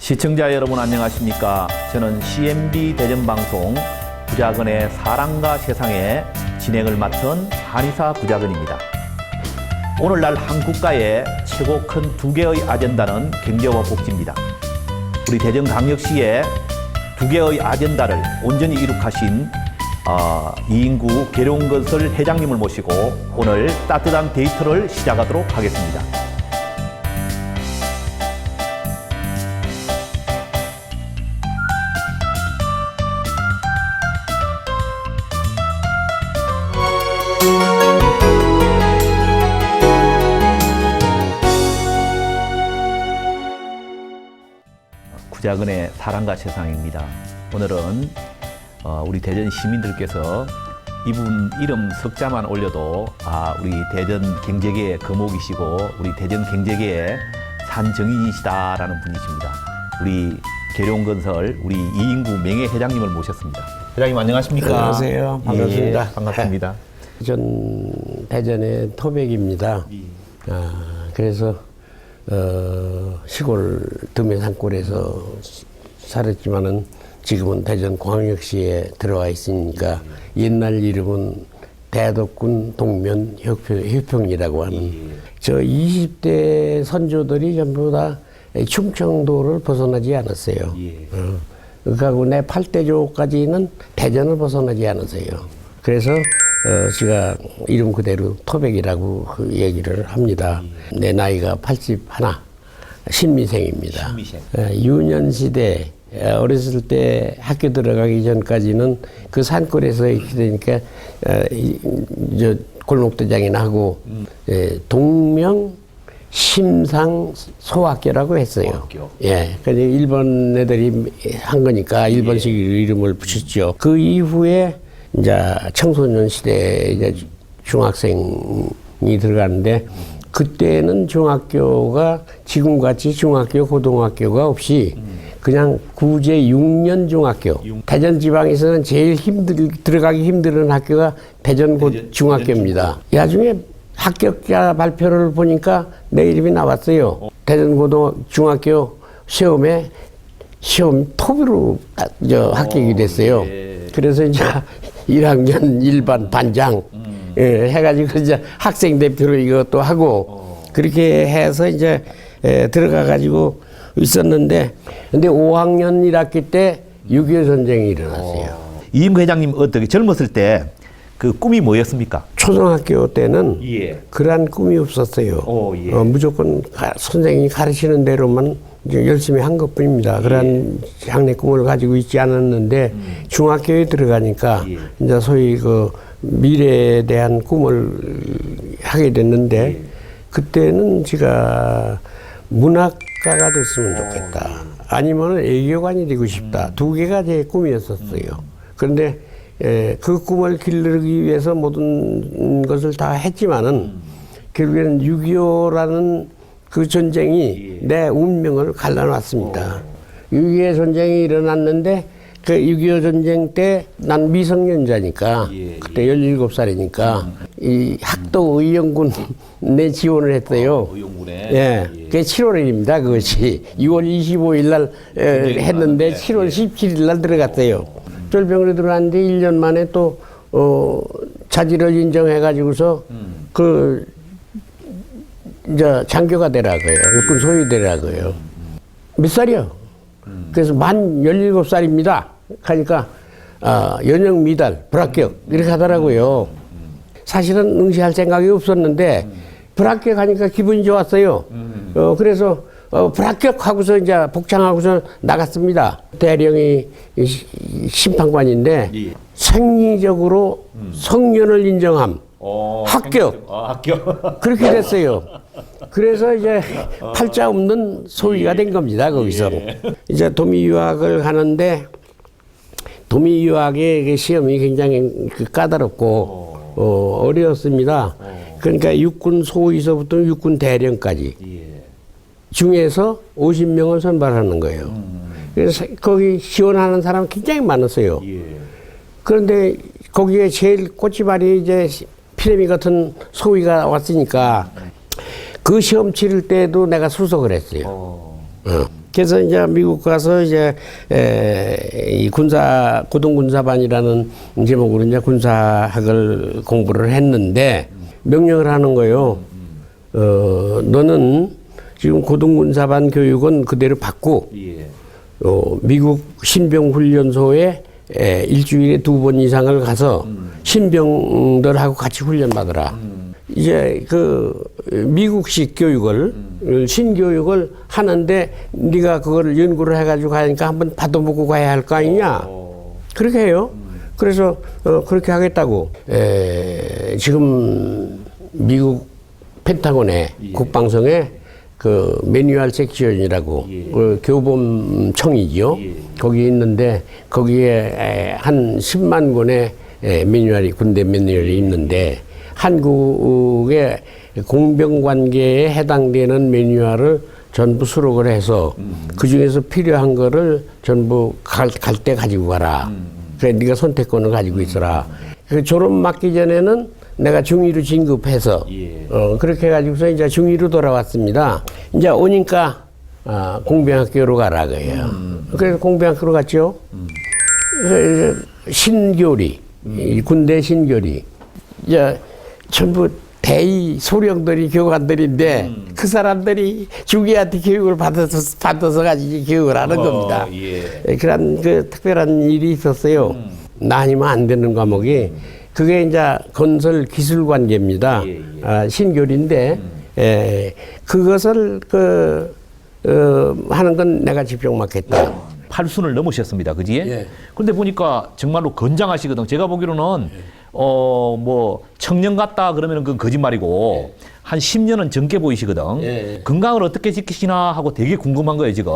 시청자 여러분 안녕하십니까? 저는 CMB 대전방송 부작은의 사랑과 세상의 진행을 맡은 한의사 부작은입니다. 오늘날 한국가의 최고 큰 두 개의 아젠다는 경제와 복지입니다. 우리 대전광역시의 두 개의 아젠다를 온전히 이룩하신 이인구 계룡건설 회장님을 모시고 오늘 따뜻한 데이트를 시작하도록 하겠습니다. 구작은의 사랑과 세상입니다. 오늘은 우리 대전 시민들께서 이분 이름 석자만 올려도 우리 대전 경제계의 거목이시고 우리 대전 경제계의 산정인이시다라는 분이십니다. 우리 계룡건설 우리 이인구 명예회장님을 모셨습니다. 회장님 안녕하십니까? 안녕하세요. 반갑습니다. 예, 반갑습니다. 전 대전의 토백입니다. 그래서 시골 덤의 산골에서 살았지만은 지금은 대전 광역시에 들어와 있으니까 옛날 이름은 대덕군 동면 효평이라고 하는 저 20대 선조들이 전부 다 충청도를 벗어나지 않았어요. 그리고 내 8대조까지는 대전을 벗어나지 않았어요. 그래서 제가 이름 그대로 토백이라고 얘기를 합니다. 내 나이가 81, 신미생입니다. 유년시대 어렸을 때 학교 들어가기 전까지는 그 산골에서 있게 되니까 골목대장이나 하고 동명 심상 소학교라고 했어요. 소학교. 예, 근데 일본 애들이 한 거니까 일본식 이름을 붙였죠. 그 이후에 이제 청소년 시대에 이제 중학생이 들어가는데 그때는 중학교가 지금같이 중학교, 고등학교가 없이 그냥 구제 6년 중학교. 대전 지방에서는 제일 들어가기 힘든 학교가 대전 중학교입니다. 나중에 합격자 발표를 보니까 내 이름이 나왔어요. 대전 중학교 시험 톱으로 합격이 됐어요. 그래서 이제 1학년 일반 반장 해가지고 이제 학생 대표로 이것도 하고 그렇게 해서 이제 들어가가지고 있었는데 근데 5학년 1학기 때 6.25 전쟁이 일어났어요. 이인구 회장님 어떻게 젊었을 때 그 꿈이 뭐였습니까? 초등학교 때는 그러한 꿈이 없었어요. 무조건 선생님이 가르치는 대로만 열심히 한 것뿐입니다. 그러한 장래 꿈을 가지고 있지 않았는데 중학교에 들어가니까 이제 소위 그 미래에 대한 꿈을 하게 됐는데 그때는 제가 문학가가 됐으면 좋겠다. 아니면 애교관이 되고 싶다. 두 개가 제 꿈이었었어요. 그런데 그 꿈을 기르기 위해서 모든 것을 다 했지만은 결국에는 6.25라는 그 전쟁이 내 운명을 갈라놨습니다. 6.25 전쟁이 일어났는데 그 6.25 전쟁 때 난 미성년자니까 그때 17살이니까 이 학도 의용군에 지원을 했어요. 의용군에? 그게 7월입니다. 그것이 6월 25일 날 했는데 7월 17일 날 들어갔어요. 절병으로 들어갔는데 1년 만에 또 자질을 인정해가지고서 이제 장교가 되라고요. 육군 소위되라고요. 몇 살이요? 그래서 만 17살입니다. 하니까 연영 미달, 불합격 이렇게 하더라고요. 사실은 응시할 생각이 없었는데 불합격하니까 기분이 좋았어요. 그래서 불합격하고서 이제 복창하고서 나갔습니다. 대령이 심판관인데 생리적으로 성년을 인정함. 합격. 합격. 그렇게 됐어요. 그래서 이제 팔자 없는 소위가 된 겁니다. 거기서 이제 도미 유학을 하는데 도미 유학의 시험이 굉장히 까다롭고 어려웠습니다. 그러니까 육군 소위서부터 육군 대령까지 중에서 50명을 선발하는 거예요. 그래서 거기 지원하는 사람 굉장히 많았어요. 그런데 거기에 제일 꽃지발이 이제 피레미 같은 소위가 왔으니까 그 시험 치를 때도 내가 수석을 했어요. 그래서 이제 미국 가서 이제 이 고등군사반이라는 제목으로 이제 군사학을 공부를 했는데 명령을 하는 거예요. 너는 지금 고등군사반 교육은 그대로 받고 미국 신병훈련소에 일주일에 2번 이상을 가서 신병들하고 같이 훈련 받으라. 이제 그 미국식 교육을 신교육을 하는데 네가 그거를 연구를 해가지고 가니까 한번 받아보고 가야 할 거 아니냐. 그렇게 해요. 그래서 그렇게 하겠다고. 지금 미국 펜타곤의 국방성에 그 매뉴얼 섹션이라고 그 교범청이죠. 거기 있는데 거기에 한 10만 권의 매뉴얼이 군대 매뉴얼이 있는데 한국의 공병관계에 해당되는 매뉴얼을 전부 수록을 해서 그 중에서 필요한 거를 전부 갈 때 가지고 가라. 그래 네가 선택권을 가지고 있어라. 졸업 맞기 전에는 내가 중위로 진급해서 그렇게 해가지고서 이제 중위로 돌아왔습니다. 이제 오니까 공병학교로 가라 그래요. 그래서 공병학교로 갔죠. 신교리, 군대 신교리. 이제 전부 대의 소령들이 교관들인데 그 사람들이 중위한테 교육을 받아서 가지고 교육을 하는 겁니다. 그런 그 특별한 일이 있었어요. 나 아니면 안 되는 과목이. 그게 이제 건설 기술 관계입니다. 신교리인데, 그것을 하는 건 내가 직접 맡겠다. 8순을 넘으셨습니다. 그지? 그런데 보니까 정말로 건장하시거든. 제가 보기로는, 뭐, 청년 같다 그러면 그건 거짓말이고, 한 10년은 젊게 보이시거든. 건강을 어떻게 지키시나 하고 되게 궁금한 거예요, 지금.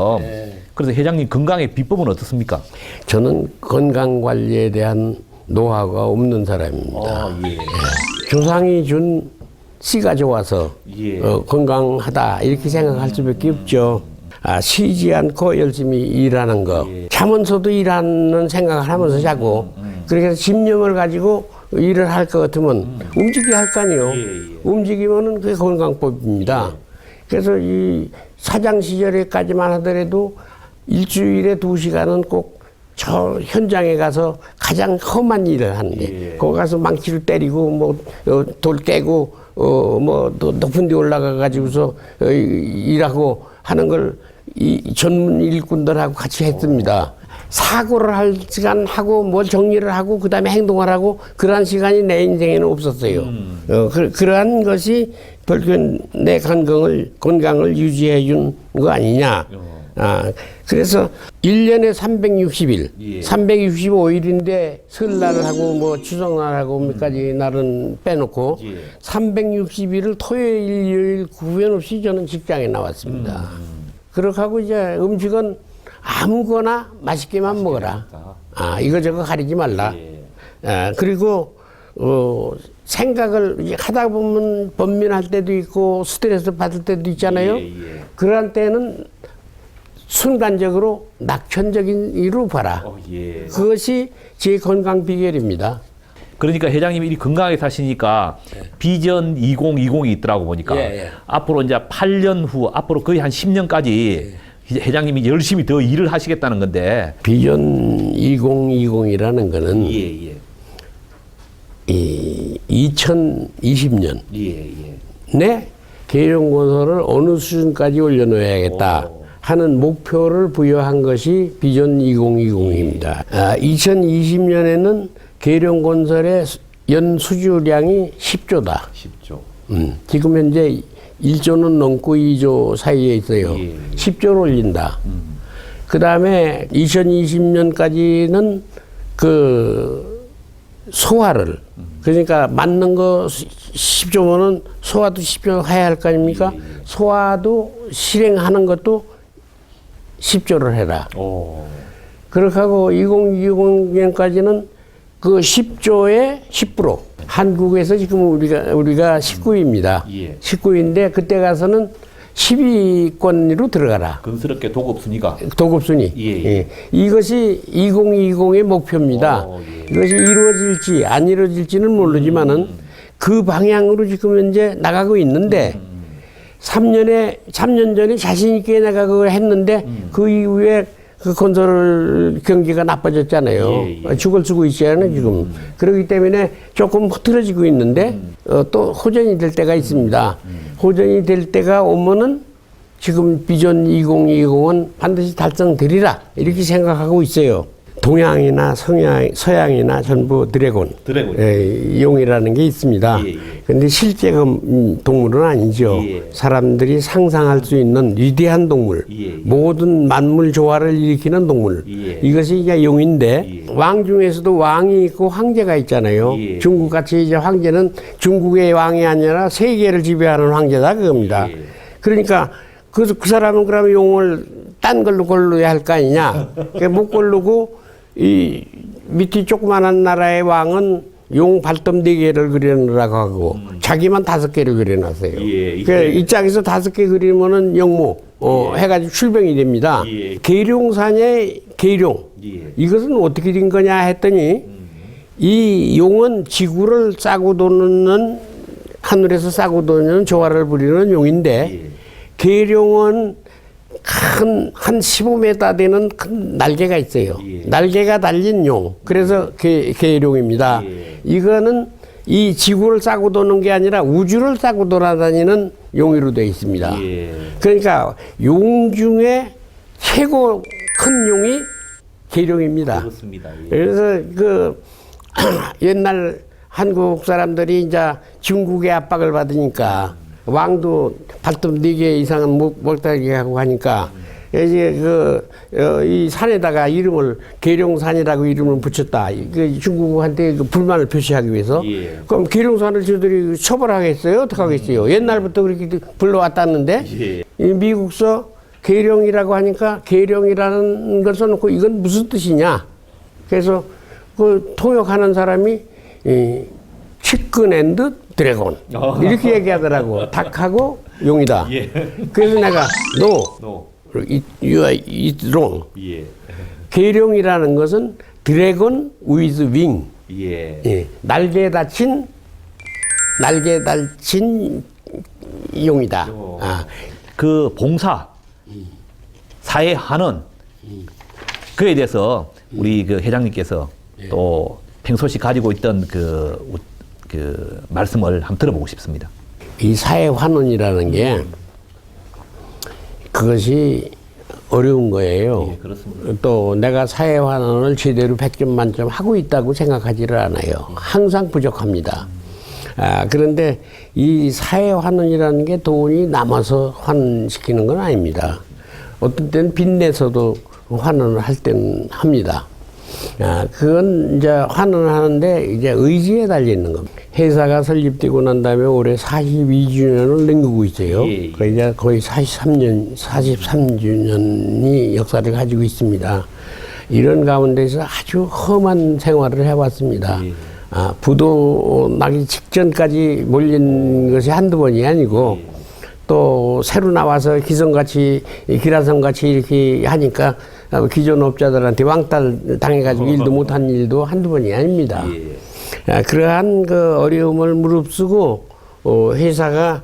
그래서 회장님 건강의 비법은 어떻습니까? 저는 건강 관리에 대한 노하우가 없는 사람입니다. 조상이 준 씨가 좋아서 건강하다 이렇게 생각할 수밖에 없죠. 쉬지 않고 열심히 일하는 거. 자면서도 일하는 생각을 하면서 자고 그렇게 집념을 가지고 일을 할 것 같으면 움직여야 할 거 아니에요. 움직이면은 그게 건강법입니다. 그래서 이 사장 시절에까지만 하더라도 일주일에 2시간은 꼭 저 현장에 가서 가장 험한 일을 하는데 거기 가서 망치로 때리고 뭐 돌 깨고 뭐 또 높은 데 올라가 가지고서 일하고 하는 걸 이 전문 일꾼들하고 같이 했습니다. 사고를 할 시간 하고 뭘 정리를 하고 그다음에 행동을 하고 그러한 시간이 내 인생에는 없었어요. 그러한 것이 결국은 내 건강을 유지해 준 거 아니냐. 그래서 1년에 360일, 365일인데 설날하고 뭐 추석날하고 몇가지 날은 빼놓고 360일을 토요일, 일요일 구분 없이 저는 직장에 나왔습니다. 그렇게 하고 이제 음식은 아무거나 맛있게만 먹어라. 이거저거 가리지 말라. 그리고 생각을 하다 보면 번민할 때도 있고 스트레스 받을 때도 있잖아요. 그러한 때는 순간적으로 낙천적인 일로 봐라. 그것이 제 건강 비결입니다. 그러니까 회장님이 이 건강하게 사시니까 비전 2020이 있더라고 보니까 앞으로 이제 8년 후 앞으로 거의 한 10년까지 회장님이 열심히 더 일을 하시겠다는 건데 비전 2020이라는 거는 이 2020년 내 계룡건설을 어느 수준까지 올려놓아야겠다 하는 목표를 부여한 것이 비전 2020입니다. 2020년에는 계룡건설의 연 수주량이 10조다. 10조. 지금 현재 1조는 넘고 2조 사이에 있어요. 10조를 올린다. 그 다음에 2020년까지는 그 소화를 그러니까 맞는 거 10조면은 소화도 10조 해야 할 거 아닙니까? 소화도 실행하는 것도 10조를 해라. 그렇게 하고 2020년까지는 그 10조의 10%. 한국에서 지금 우리가 19위입니다. 19위인데 그때 가서는 10위권으로 들어가라. 건스럽게 도급순위가. 도급순위. 이것이 2020의 목표입니다. 이것이 이루어질지 안 이루어질지는 모르지만은 그 방향으로 지금 현재 나가고 있는데 3년 전에 자신있게 내가 그걸 했는데 그 이후에 그 건설 경기가 나빠졌잖아요. 죽을 쓰고 있잖아요, 지금. 그렇기 때문에 조금 흐트러지고 있는데, 또 호전이 될 때가 있습니다. 호전이 될 때가 오면은 지금 비전 2020은 반드시 달성되리라. 이렇게 생각하고 있어요. 동양이나 서양이나 전부 드래곤. 예, 용이라는 게 있습니다. 그런데 실제 동물은 아니죠. 사람들이 상상할 수 있는 위대한 동물. 모든 만물 조화를 일으키는 동물. 이것이 이제 용인데 왕 중에서도 왕이 있고 황제가 있잖아요. 중국같이 이제 황제는 중국의 왕이 아니라 세계를 지배하는 황제다 그겁니다. 그러니까 그 사람은 그러면 용을 딴 걸로 고르야 할 거 아니냐. 못 고르고 이 밑이 조그만한 나라의 왕은 용 발톱 4개를 그려놓으라고 하고 자기만 5개를 그려놨어요. 이 짝에서 5개 그리면은 영모 해가지고 출병이 됩니다. 계룡산의 계룡 이것은 어떻게 된 거냐 했더니 이 용은 지구를 싸고 도는 하늘에서 싸고 도는 조화를 부리는 용인데 계룡은 한 15m 되는 큰 날개가 있어요. 날개가 달린 용. 그래서 계룡입니다. 이거는 이 지구를 싸고 도는 게 아니라 우주를 싸고 돌아다니는 용으로 되어 있습니다. 그러니까 용 중에 최고 큰 용이 계룡입니다. 그렇습니다. 그래서 그 옛날 한국 사람들이 이제 중국의 압박을 받으니까 왕도 발톱 4개 이상은 못하게 하고 하니까 이제 이 산에다가 이름을 계룡산이라고 이름을 붙였다. 그 중국한테 그 불만을 표시하기 위해서. 그럼 계룡산을 저들이 처벌하겠어요? 어떻게 하겠어요? 옛날부터 그렇게 불러왔다는데 이 미국서 계룡이라고 하니까 계룡이라는 걸 써놓고 이건 무슨 뜻이냐? 그래서 그 통역하는 사람이 치킨 앤드 드래곤 이렇게 얘기하더라고. 닭하고 용이다. 그래서 내가 no. You are it wrong. 계룡이라는 것은 드래곤 with wing. 날개 달친 용이다. 그 봉사, 사회하는 그에 대해서 우리 그 회장님께서 또 평소시 가지고 있던 그 말씀을 한번 들어보고 싶습니다. 이 사회환원이라는 게 그것이 어려운 거예요. 그렇습니다. 또 내가 사회환원을 제대로 100점 만점 하고 있다고 생각하지를 않아요. 항상 부족합니다. 그런데 이 사회환원이라는 게 돈이 남아서 환원시키는 건 아닙니다. 어떤 때는 빚내서도 환원을 할 때는 합니다. 그건 이제 환원을 하는데 이제 의지에 달려있는 겁니다. 회사가 설립되고 난 다음에 올해 42주년을 넘기고 있어요. 이제 거의 43주년이 역사를 가지고 있습니다. 이런 가운데서 아주 험한 생활을 해왔습니다. 부도 나기 직전까지 몰린 것이 한두 번이 아니고 또 새로 나와서 기라성같이 이렇게 하니까 기존 업자들한테 왕따를 당해가지고 일도 못한 일도 한두 번이 아닙니다. 그러한 그 어려움을 무릅쓰고 회사가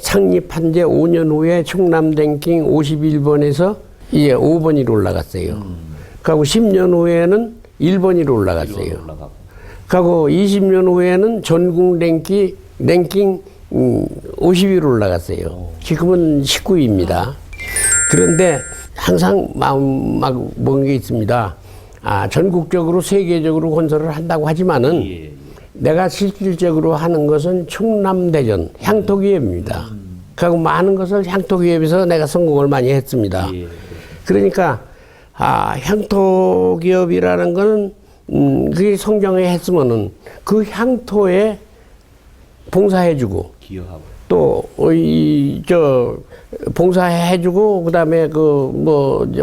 창립한 지 5년 후에 충남 랭킹 51번에서 이제 5번으로 올라갔어요. 그리고 10년 후에는 1번으로 올라갔어요. 그리고 20년 후에는 전국 랭킹 50위로 올라갔어요. 지금은 19위입니다. 그런데 항상 마음 먹은 게 있습니다. 전국적으로 세계적으로 건설을 한다고 하지만은 내가 실질적으로 하는 것은 충남대전 향토기업입니다. 그리고 많은 것을 향토기업에서 내가 성공을 많이 했습니다. 그러니까 향토기업이라는 거는 그게 성장해 했으면은 그 향토에 봉사해주고 또 봉사해주고 그다음에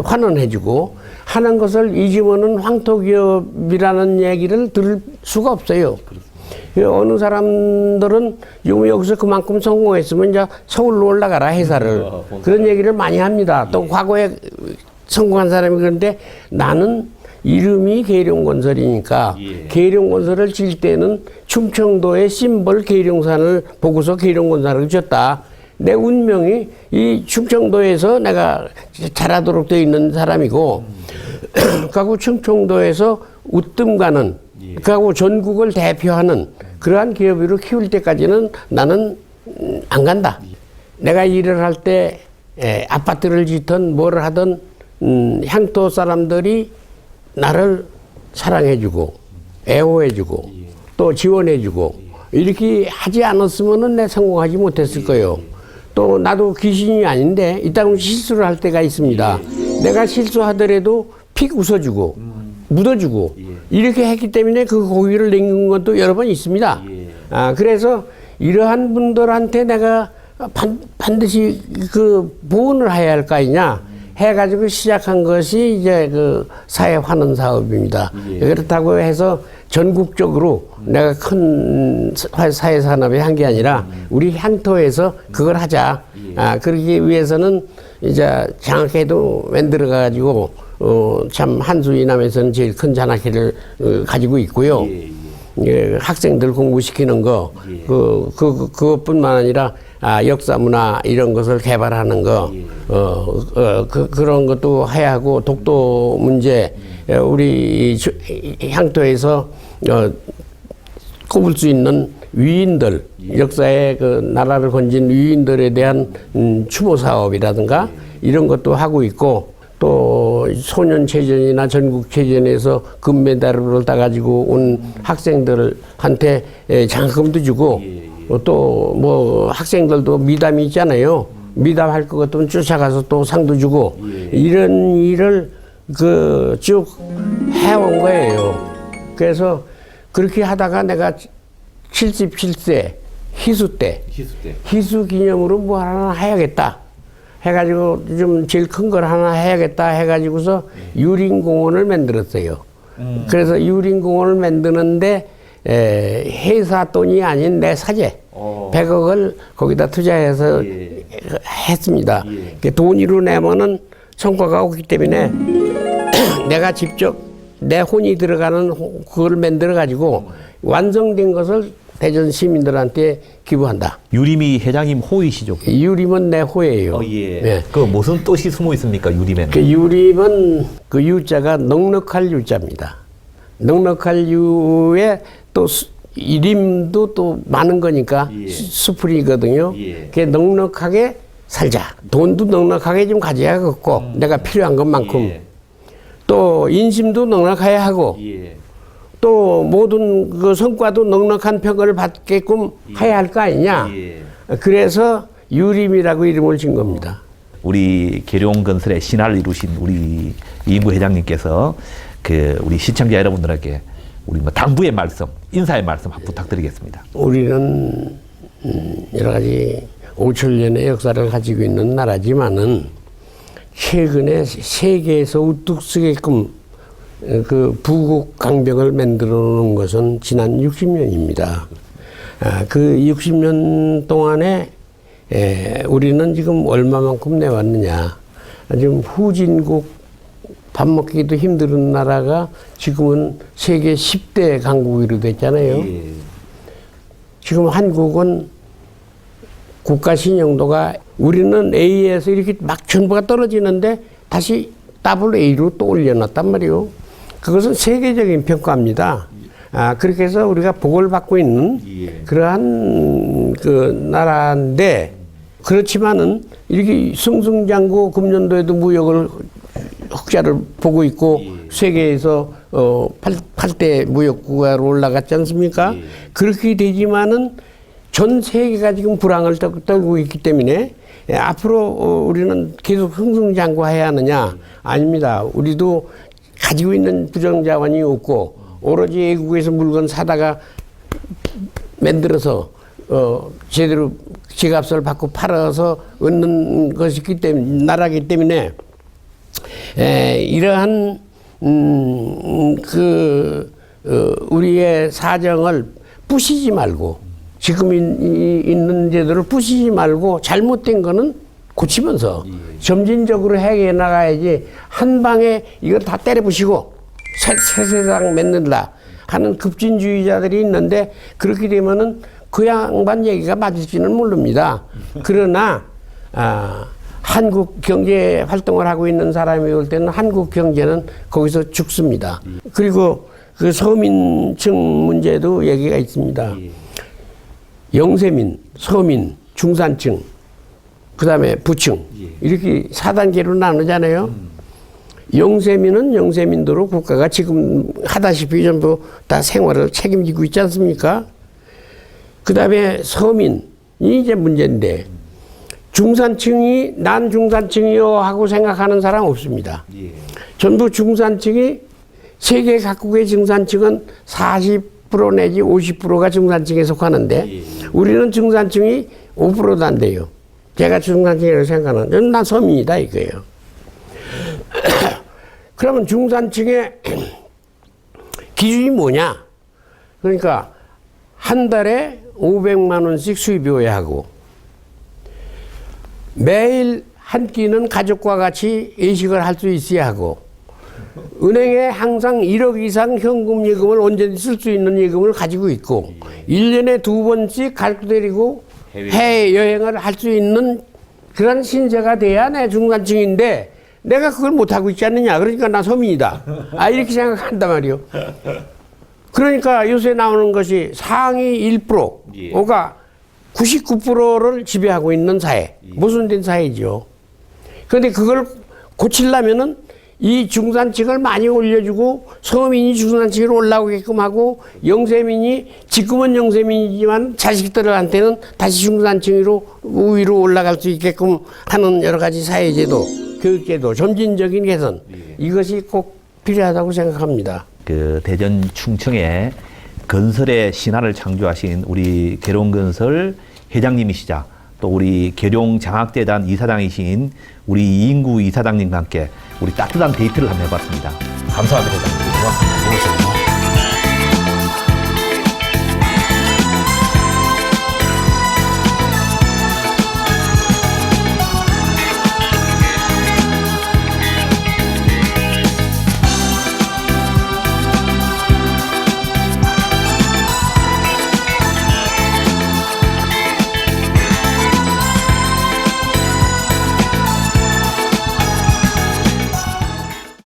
환원해주고 하는 것을 잊으면은 황토기업이라는 얘기를 들을 수가 없어요. 어느 사람들은 여기서 그만큼 성공했으면 이제 서울로 올라가라 회사를 그런 얘기를 많이 합니다. 또 과거에 성공한 사람이 그런데 나는 이름이 계룡건설이니까 계룡건설을 질 때는 충청도의 심벌 계룡산을 보고서 계룡건설을 지었다. 내 운명이 이 충청도에서 내가 자라도록 되어 있는 사람이고, 그리고 충청도에서 우뜸가는, 그리고 전국을 대표하는 그러한 기업으로 키울 때까지는 나는 안 간다. 내가 일을 할 때 아파트를 짓든 뭘 하든 향토 사람들이 나를 사랑해주고 애호해주고 또 지원해주고 이렇게 하지 않았으면 내 성공하지 못했을 거예요. 또 나도 귀신이 아닌데 이따금 실수를 할 때가 있습니다. 내가 실수하더라도 픽 웃어주고 묻어주고 이렇게 했기 때문에 그 고기를 남긴 것도 여러 번 있습니다. 그래서 이러한 분들한테 내가 반드시 그 보온을 해야 할 거 아니냐 해가지고 시작한 것이 이제 그 사회 환원 사업입니다. 그렇다고 해서 전국적으로 내가 큰 사회 산업에 한 게 아니라 우리 향토에서 그걸 하자. 그러기 위해서는 이제 장학회도 만들어가지고 참 한수 이남에서는 제일 큰 장학회를 가지고 있고요. 학생들 공부시키는 거, 그것뿐만 아니라 역사 문화 이런 것을 개발하는 거, 그런 것도 해야 하고 독도 문제, 우리 향토에서 꼽을 수 있는 위인들, 역사에 그 나라를 건진 위인들에 대한 추모 사업이라든가 이런 것도 하고 있고. 또 소년체전이나 전국체전에서 금메달을 따가지고 온 학생들한테 장학금도 주고 또 뭐 학생들도 미담이 있잖아요. 미담할 것 같으면 쫓아가서 또 상도 주고 이런 일을 그 쭉 해온 거예요. 그래서 그렇게 하다가 내가 77세 희수 때 희수 기념으로 뭐 하나 해야겠다. 해가지고 좀 제일 큰 걸 하나 해야겠다 해가지고서 유림공원을 만들었어요. 그래서 유림공원을 만드는데 회사 돈이 아닌 내 사재 100억을 거기다 투자해서 했습니다. 돈으로 내면은 성과가 없기 때문에 내가 직접 내 혼이 들어가는 그걸 만들어 가지고 완성된 것을 대전 시민들한테 기부한다. 유림이 회장님 호이시죠? 유림은 내 호예요. 예. 네. 그 무슨 뜻이 숨어 있습니까? 유림에는? 그 유림은 그 유자가 넉넉할 유자입니다. 넉넉할 유에 또 이림도 또 많은 거니까 수풀이거든요. 그게 넉넉하게 살자. 돈도 넉넉하게 좀 가져야겠고 내가 필요한 것만큼 또 인심도 넉넉해야 하고 또 모든 그 성과도 넉넉한 평가를 받게끔 해야 할 거 아니냐. 그래서 유림이라고 이름을 진 겁니다. 우리 계룡건설의 신화를 이루신 우리 이인구 회장님께서 그 우리 시청자 여러분들에게 우리 뭐 당부의 말씀, 인사의 말씀 부탁드리겠습니다. 우리는 여러 가지 5천년의 역사를 가지고 있는 나라지만은 최근에 세계에서 우뚝 서게끔 그 부국 강병을 만들어 놓은 것은 지난 60년입니다. 그 60년 동안에 우리는 지금 얼마만큼 내왔느냐. 지금 후진국 밥 먹기도 힘든 나라가 지금은 세계 10대 강국으로 됐잖아요. 지금 한국은 국가 신용도가 우리는 A에서 이렇게 막 전부가 떨어지는데 다시 AA로 또 올려놨단 말이에요. 그것은 세계적인 평가입니다. 그렇게 해서 우리가 복을 받고 있는 그러한 그 나라인데 그렇지만은 이렇게 승승장구 금년도에도 무역을 흑자를 보고 있고 세계에서 8대 무역국가로 올라갔지 않습니까? 그렇게 되지만은 전 세계가 지금 불황을 떨고 있기 때문에 앞으로 우리는 계속 승승장구해야 하느냐? 아닙니다. 우리도 가지고 있는 부정자원이 없고 오로지 외국에서 물건 사다가 만들어서 제대로 지값을 받고 팔아서 얻는 것이기 때문에 나라이기 때문에 이러한 우리의 사정을 부시지 말고 지금 있는 제도를 부시지 말고 잘못된 거는 고치면서 점진적으로 해결해 나가야지 한 방에 이걸 다 때려 부시고 새 세상 맺는다 하는 급진주의자들이 있는데 그렇게 되면은 그 양반 얘기가 맞을지는 모릅니다. 그러나 한국 경제 활동을 하고 있는 사람이 올 때는 한국 경제는 거기서 죽습니다. 그리고 그 서민층 문제도 얘기가 있습니다. 영세민, 서민, 중산층, 그 다음에 부층 이렇게 4단계로 나누잖아요. 영세민은 영세민도로 국가가 지금 하다시피 전부 다 생활을 책임지고 있지 않습니까? 그 다음에 서민이 이제 문제인데 중산층이 난 중산층이요 하고 생각하는 사람 없습니다. 전부 중산층이 세계 각국의 중산층은 40% 내지 50%가 중산층에 속하는데 우리는 중산층이 5%도 안 돼요. 제가 중산층이라고 생각하는 저는 난 서민이다 이거예요. 그러면 중산층의 기준이 뭐냐? 그러니까 한 달에 500만 원씩 수입이어야 하고 매일 한 끼는 가족과 같이 외식을 할 수 있어야 하고 은행에 항상 1억 이상 현금 예금을 언제든지 쓸 수 있는 예금을 가지고 있고 1년에 2번씩 갈 데리고 해외여행을 할 수 있는 그런 신세가 돼야 내 중산층인데 내가 그걸 못하고 있지 않느냐. 그러니까 나 서민이다. 이렇게 생각한단 말이요. 그러니까 요새 나오는 것이 상위 1%가 99%를 지배하고 있는 사회. 모순된 사회죠. 그런데 그걸 고치려면은 이 중산층을 많이 올려주고 서민이 중산층으로 올라오게끔 하고 영세민이 지금은 영세민이지만 자식들한테는 다시 중산층으로 위로 올라갈 수 있게끔 하는 여러 가지 사회제도, 교육제도, 점진적인 개선 이것이 꼭 필요하다고 생각합니다. 그 대전 충청에 건설의 신화를 창조하신 우리 계룡건설 회장님이시자 또 우리 계룡장학재단 이사장이신 우리 이인구 이사장님과 함께 우리 따뜻한 데이트를 한번 해봤습니다. 감사합니다. 회장님. 고맙습니다.